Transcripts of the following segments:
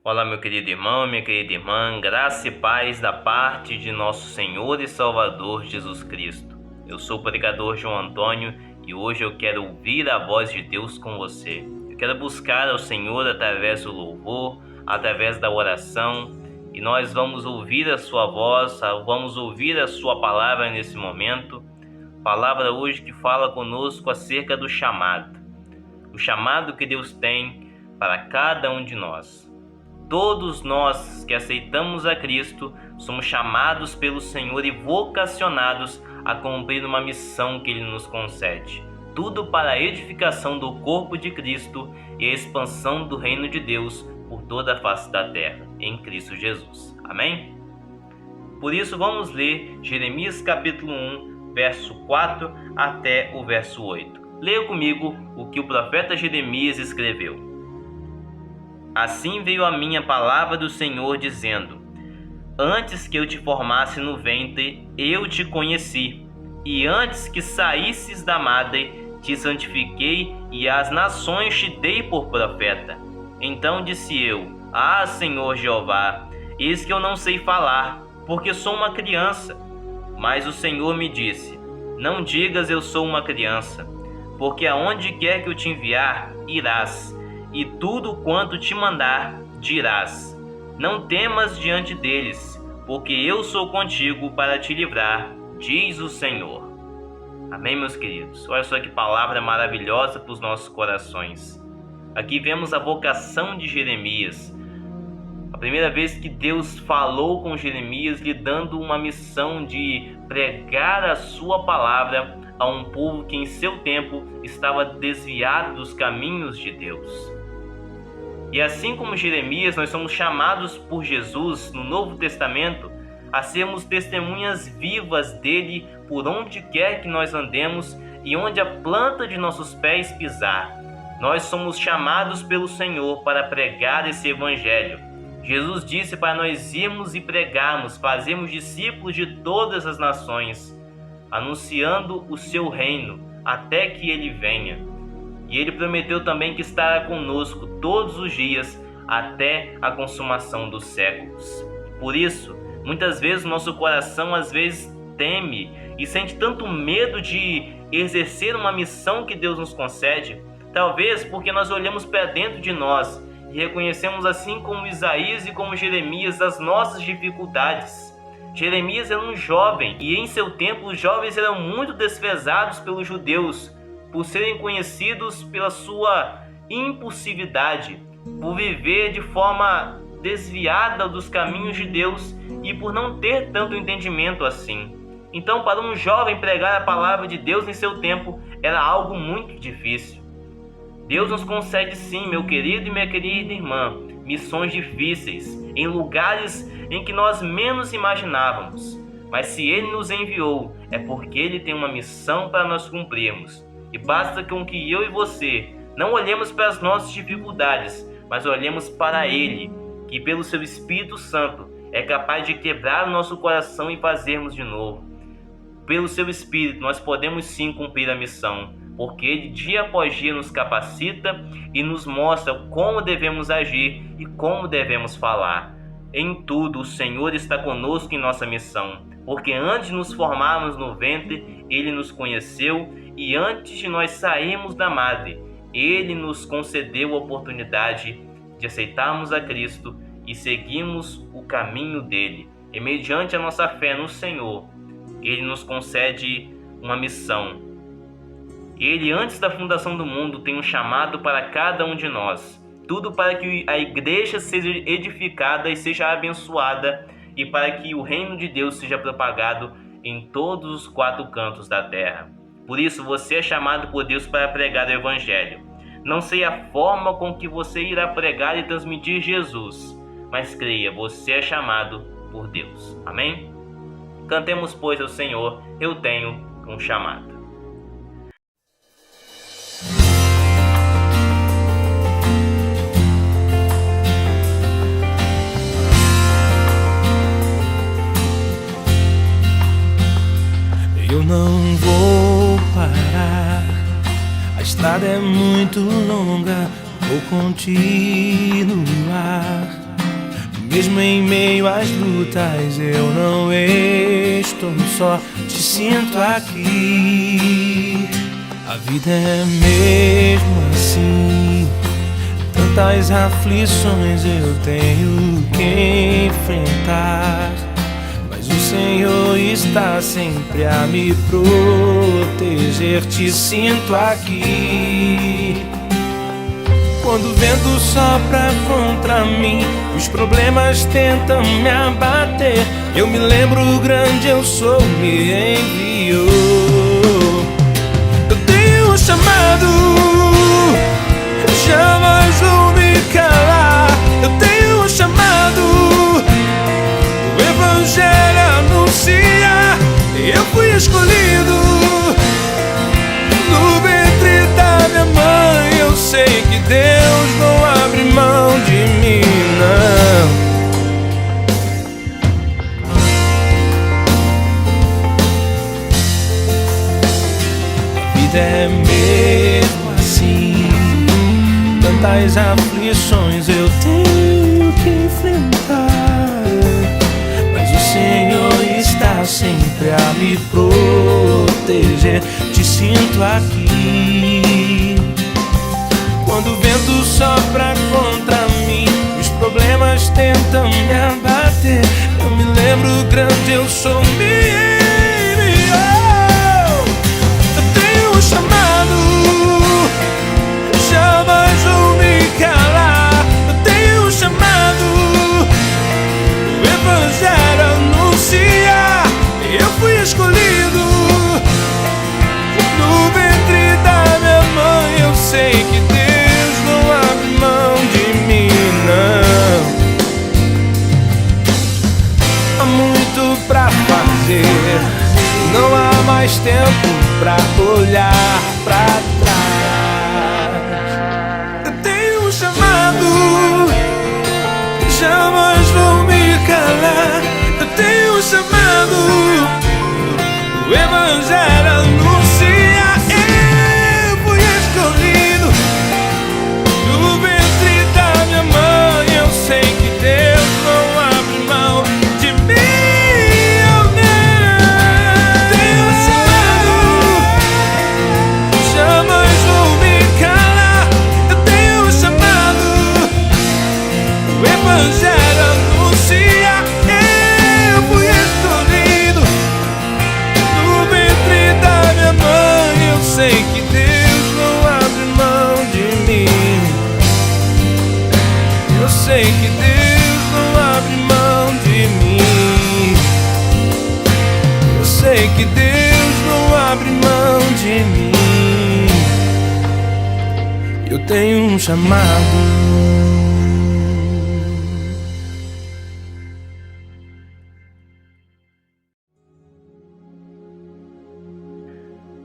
Olá, meu querido irmão, minha querida irmã, graça e paz da parte de nosso Senhor e Salvador Jesus Cristo. Eu sou o pregador João Antônio e hoje eu quero ouvir a voz de Deus com você. Eu quero buscar ao Senhor através do louvor, através da oração, e nós vamos ouvir a sua voz, vamos ouvir a sua palavra nesse momento. Palavra hoje que fala conosco acerca do chamado. O chamado que Deus tem para cada um de nós. Todos nós que aceitamos a Cristo somos chamados pelo Senhor e vocacionados a cumprir uma missão que Ele nos concede. Tudo para a edificação do corpo de Cristo e a expansão do reino de Deus por toda a face da terra, em Cristo Jesus. Amém? Por isso vamos ler Jeremias capítulo 1, verso 4 até o verso 8. Leia comigo o que o profeta Jeremias escreveu. Assim veio a minha palavra do Senhor, dizendo: Antes que eu te formasse no ventre, eu te conheci, e antes que saísses da madre, te santifiquei, e às nações te dei por profeta. Então disse eu: Ah, Senhor Jeová, eis que eu não sei falar, porque sou uma criança. Mas o Senhor me disse: Não digas eu sou uma criança, porque aonde quer que eu te enviar, irás, e tudo quanto te mandar, dirás. Não temas diante deles, porque eu sou contigo para te livrar, diz o Senhor. Amém, meus queridos? Olha só que palavra maravilhosa para os nossos corações. Aqui vemos a vocação de Jeremias. A primeira vez que Deus falou com Jeremias, lhe dando uma missão de pregar a sua palavra a um povo que em seu tempo estava desviado dos caminhos de Deus. E assim como Jeremias, nós somos chamados por Jesus no Novo Testamento a sermos testemunhas vivas dele por onde quer que nós andemos e onde a planta de nossos pés pisar. Nós somos chamados pelo Senhor para pregar esse evangelho. Jesus disse para nós irmos e pregarmos, fazermos discípulos de todas as nações, anunciando o seu reino até que ele venha. E ele prometeu também que estará conosco todos os dias até a consumação dos séculos. Por isso, muitas vezes nosso coração às vezes teme e sente tanto medo de exercer uma missão que Deus nos concede, talvez porque nós olhamos para dentro de nós e reconhecemos, assim como Isaías e como Jeremias, as nossas dificuldades. Jeremias era um jovem e em seu tempo os jovens eram muito desprezados pelos judeus, por serem conhecidos pela sua impulsividade, por viver de forma desviada dos caminhos de Deus e por não ter tanto entendimento assim. Então, para um jovem pregar a palavra de Deus em seu tempo era algo muito difícil. Deus nos concede sim, meu querido e minha querida irmã, missões difíceis, em lugares em que nós menos imaginávamos. Mas se Ele nos enviou, é porque Ele tem uma missão para nós cumprirmos. E basta com que eu e você não olhemos para as nossas dificuldades, mas olhemos para Ele, que pelo seu Espírito Santo é capaz de quebrar o nosso coração e fazermos de novo. Pelo seu Espírito nós podemos sim cumprir a missão, porque Ele dia após dia nos capacita e nos mostra como devemos agir e como devemos falar. Em tudo o Senhor está conosco em nossa missão, porque antes de nos formarmos no ventre, Ele nos conheceu, e antes de nós sairmos da madre, Ele nos concedeu a oportunidade de aceitarmos a Cristo e seguirmos o caminho dele. E mediante a nossa fé no Senhor, Ele nos concede uma missão. Ele, antes da fundação do mundo, tem um chamado para cada um de nós. Tudo para que a igreja seja edificada e seja abençoada, e para que o reino de Deus seja propagado em todos os quatro cantos da terra. Por isso, você é chamado por Deus para pregar o Evangelho. Não sei a forma com que você irá pregar e transmitir Jesus, mas creia, você é chamado por Deus. Amém? Cantemos, pois, ao Senhor, eu tenho um chamado. Eu não vou parar, a estrada é muito longa, vou continuar. Mesmo em meio às lutas eu não estou só, te sinto aqui. A vida é mesmo assim, tantas aflições eu tenho que enfrentar, mas o Senhor está sempre a me proteger, te sinto aqui. Quando o vento sopra contra mim, os problemas tentam me abater, eu me lembro o grande eu sou me enviou. Eu tenho um chamado, jamais vou me calar. Eu tenho um chamado, o Evangelho anuncia. Eu fui escolhido no ventre da minha mãe. Eu sei que Deus não abre mão de mim, não. A vida é mesmo assim, tantas aflições eu tenho que enfrentar, mas o Senhor está sempre a me proteger, te sinto aqui. Quando o vento sopra contra mim, os problemas tentam me abater, eu me lembro o grande eu sou me enviou. Eu tenho um chamado, jamais vou me calar. Eu tenho um chamado, o Evangelho anuncia. Eu fui escolhido no ventre da minha mãe. Eu sei que Deus não abre mão de mim, não. Há muito pra fazer, não há mais tempo pra olhar pra trás. Eu tenho um chamado, jamais vou me calar. Eu tenho um chamado, o Evangelho anuncia. Eu fui escolhido no ventre da minha mãe. Eu sei que Deus não abre mão de mim. Eu tenho um chamado, jamais vou me calar. Eu tenho um chamado, o Evangelho anuncia. Eu fui escolhido no ventre da minha mãe. Eu sei que Deus não abre mão de mim. Eu sei que Deus não abre mão de mim. Eu sei que Deus não abre mão de mim. Eu tenho um chamado.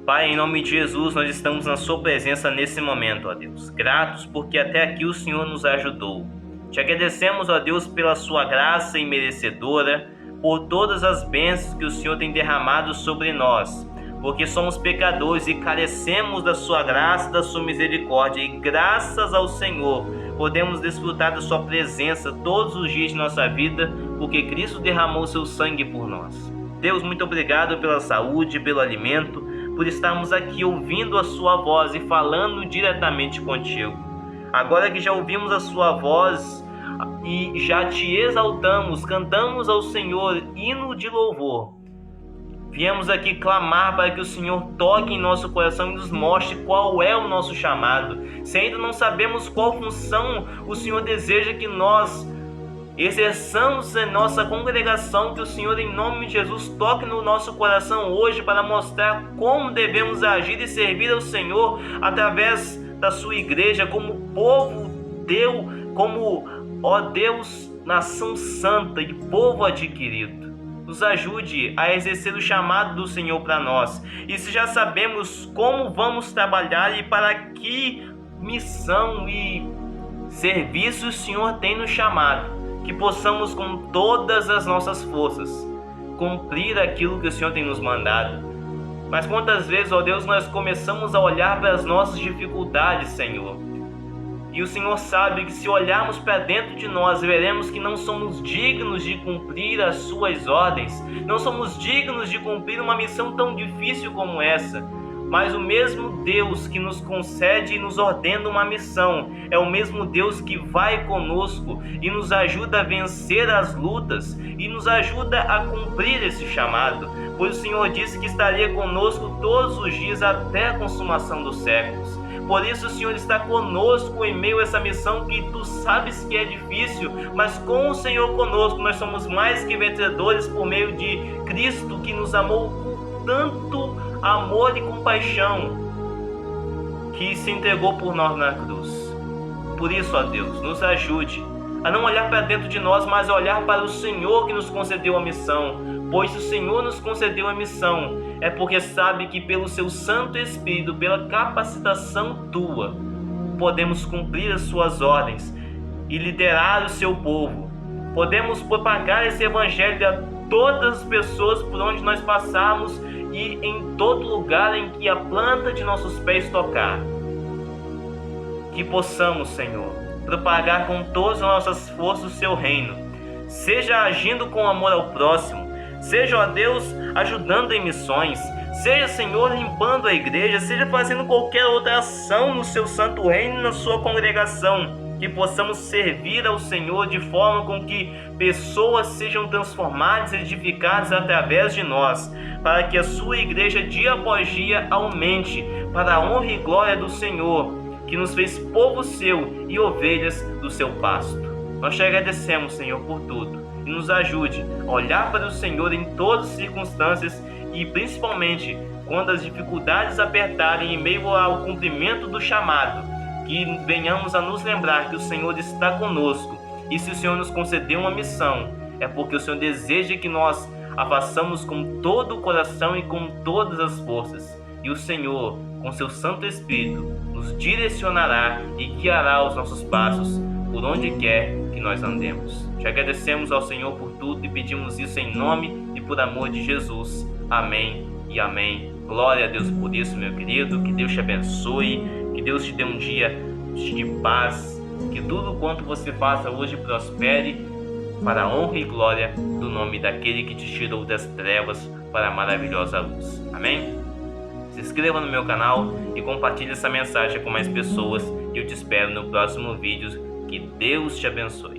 Pai, em nome de Jesus, nós estamos na sua presença nesse momento, ó Deus. Gratos porque até aqui o Senhor nos ajudou. Te agradecemos, ó Deus, pela sua graça imerecedora, por todas as bênçãos que o Senhor tem derramado sobre nós, porque somos pecadores e carecemos da sua graça e da sua misericórdia, e graças ao Senhor podemos desfrutar da sua presença todos os dias de nossa vida, porque Cristo derramou seu sangue por nós. Deus, muito obrigado pela saúde, pelo alimento, por estarmos aqui ouvindo a sua voz e falando diretamente contigo. Agora que já ouvimos a sua voz e já te exaltamos, cantamos ao Senhor hino de louvor, viemos aqui clamar para que o Senhor toque em nosso coração e nos mostre qual é o nosso chamado. Se ainda não sabemos qual função o Senhor deseja que nós exerçamos em nossa congregação, que o Senhor, em nome de Jesus, toque no nosso coração hoje para mostrar como devemos agir e servir ao Senhor através da sua igreja, como povo teu, como, ó Deus, nação santa e povo adquirido. Nos ajude a exercer o chamado do Senhor para nós. E se já sabemos como vamos trabalhar e para que missão e serviço o Senhor tem nos chamado, que possamos com todas as nossas forças cumprir aquilo que o Senhor tem nos mandado. Mas quantas vezes, ó Deus, nós começamos a olhar para as nossas dificuldades, Senhor, E o Senhor sabe que se olharmos para dentro de nós, veremos que não somos dignos de cumprir as suas ordens, não somos dignos de cumprir uma missão tão difícil como essa. Mas o mesmo Deus que nos concede e nos ordena uma missão é o mesmo Deus que vai conosco e nos ajuda a vencer as lutas e nos ajuda a cumprir esse chamado, pois o Senhor disse que estaria conosco todos os dias até a consumação dos séculos. Por isso o Senhor está conosco em meio a essa missão que tu sabes que é difícil, mas com o Senhor conosco nós somos mais que vencedores por meio de Cristo, que nos amou com tanto amor e compaixão, que se entregou por nós na cruz. Por isso, ó Deus, nos ajude a não olhar para dentro de nós, mas a olhar para o Senhor que nos concedeu a missão. Pois se o Senhor nos concedeu a missão, é porque sabe que pelo seu Santo Espírito, pela capacitação tua, podemos cumprir as suas ordens e liderar o seu povo. Podemos propagar esse evangelho a todas as pessoas por onde nós passarmos e em todo lugar em que a planta de nossos pés tocar. Que possamos, Senhor, propagar com todas as nossas forças o seu reino, seja agindo com amor ao próximo, seja, ó Deus, ajudando em missões, seja, Senhor, limpando a igreja, seja fazendo qualquer outra ação no seu santo reino e na sua congregação. Que possamos servir ao Senhor de forma com que pessoas sejam transformadas e edificadas através de nós, para que a sua igreja dia após dia aumente, para a honra e glória do Senhor, que nos fez povo seu e ovelhas do seu pasto. Nós te agradecemos, Senhor, por tudo, e nos ajude a olhar para o Senhor em todas as circunstâncias e principalmente quando as dificuldades apertarem em meio ao cumprimento do chamado, que venhamos a nos lembrar que o Senhor está conosco, e se o Senhor nos concedeu uma missão, é porque o Senhor deseja que nós a façamos com todo o coração e com todas as forças, e o Senhor, com seu Santo Espírito, nos direcionará e guiará os nossos passos por onde quer que nós andemos. Te agradecemos ao Senhor por tudo e pedimos isso em nome e por amor de Jesus. Amém e amém. Glória a Deus por isso, meu querido. Que Deus te abençoe, que Deus te dê um dia de paz, que tudo quanto você faça hoje prospere para a honra e glória do nome daquele que te tirou das trevas para a maravilhosa luz. Amém? Se inscreva no meu canal e compartilhe essa mensagem com mais pessoas, e eu te espero no próximo vídeo. Que Deus te abençoe.